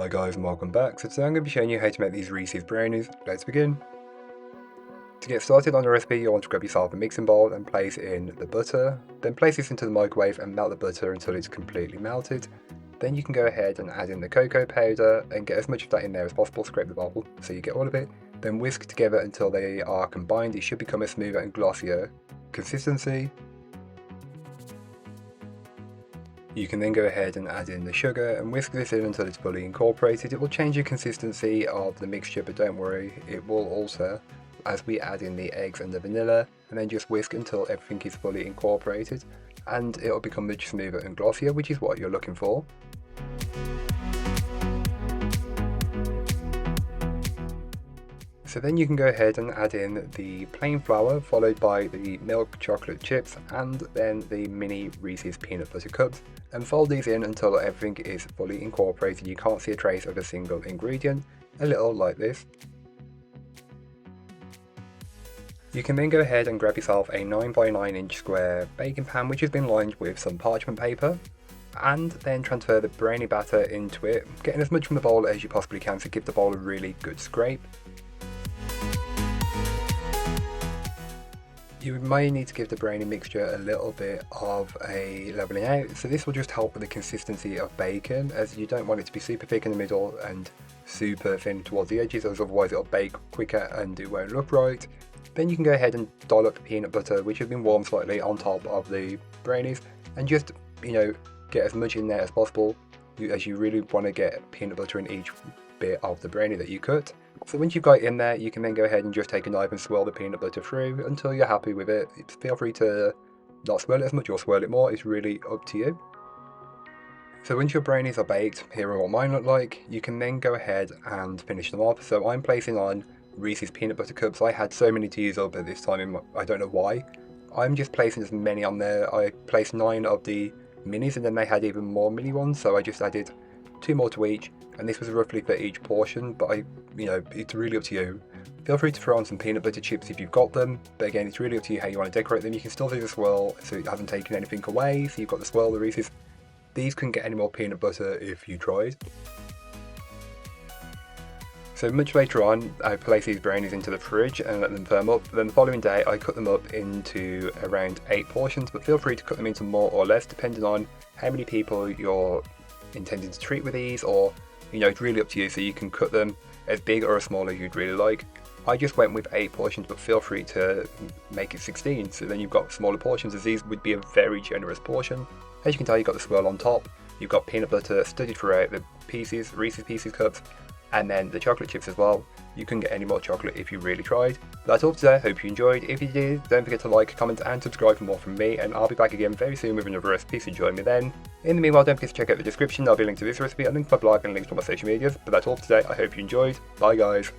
Hi guys and welcome back. So today I'm going to be showing you how to make these Reese's brownies. Let's begin. To get started on the recipe, you want to grab yourself a mixing bowl and place in the butter. Then place this into the microwave and melt the butter until it's completely melted. Then you can go ahead and add in the cocoa powder and get as much of that in there as possible. Scrape the bowl so you get all of it. Then whisk together until they are combined. It should become a smoother and glossier consistency. You can then go ahead and add in the sugar and whisk this in until it's fully incorporated. It will change the consistency of the mixture, but don't worry, it will alter as we add in the eggs and the vanilla, and then just whisk until everything is fully incorporated and it will become much smoother and glossier, which is what you're looking for. So then you can go ahead and add in the plain flour, followed by the milk chocolate chips and then the mini Reese's Peanut Butter Cups, and fold these in until everything is fully incorporated. You can't see a trace of a single ingredient, a little like this. You can then go ahead and grab yourself a 9x9 square baking pan which has been lined with some parchment paper, and then transfer the brownie batter into it, getting as much from the bowl as you possibly can to give the bowl a really good scrape. You may need to give the brownie mixture a little bit of a leveling out, so this will just help with the consistency of bacon, as you don't want it to be super thick in the middle and super thin towards the edges, as otherwise it'll bake quicker and it won't look right. Then you can go ahead and dollop peanut butter, which has been warmed slightly, on top of the brownies, and just, get as much in there as possible, as you really want to get peanut butter in each bit of the brownie that you cut. So once you've got it in there, you can then go ahead and just take a knife and swirl the peanut butter through until you're happy with it. Feel free to not swirl it as much or swirl it more, it's really up to you. So once your brownies are baked, here are what mine look like, you can then go ahead and finish them off. So I'm placing on Reese's Peanut Butter Cups. I had so many to use up at this time, I don't know why. I'm just placing as many on there. I placed 9 of the minis and then they had even more mini ones, so I just added 2 more to each, and this was roughly for each portion, but it's really up to you. Feel free to throw on some peanut butter chips if you've got them, but again, it's really up to you how you want to decorate them. You can still do the swirl, so it hasn't taken anything away, so you've got the swirl, the Reese's. These couldn't get any more peanut butter if you tried. So much later on, I placed these brownies into the fridge and let them firm up. Then the following day, I cut them up into around 8 portions, but feel free to cut them into more or less, depending on how many people you're intending to treat with these, or it's really up to you, so you can cut them as big or as small as you'd really like. I just went with 8 portions, but feel free to make it 16, so then you've got smaller portions, as these would be a very generous portion. As you can tell, you've got the swirl on top, you've got peanut butter studded throughout the pieces, Reese's Pieces cups, and then the chocolate chips as well. You couldn't get any more chocolate if you really tried. That's all for today, hope you enjoyed. If you did, don't forget to like, comment and subscribe for more from me, and I'll be back again very soon with another recipe, so join me then. In the meanwhile, don't forget to check out the description, there'll be a link to this recipe, a link to my blog and links to my social medias. But that's all for today, I hope you enjoyed. Bye guys.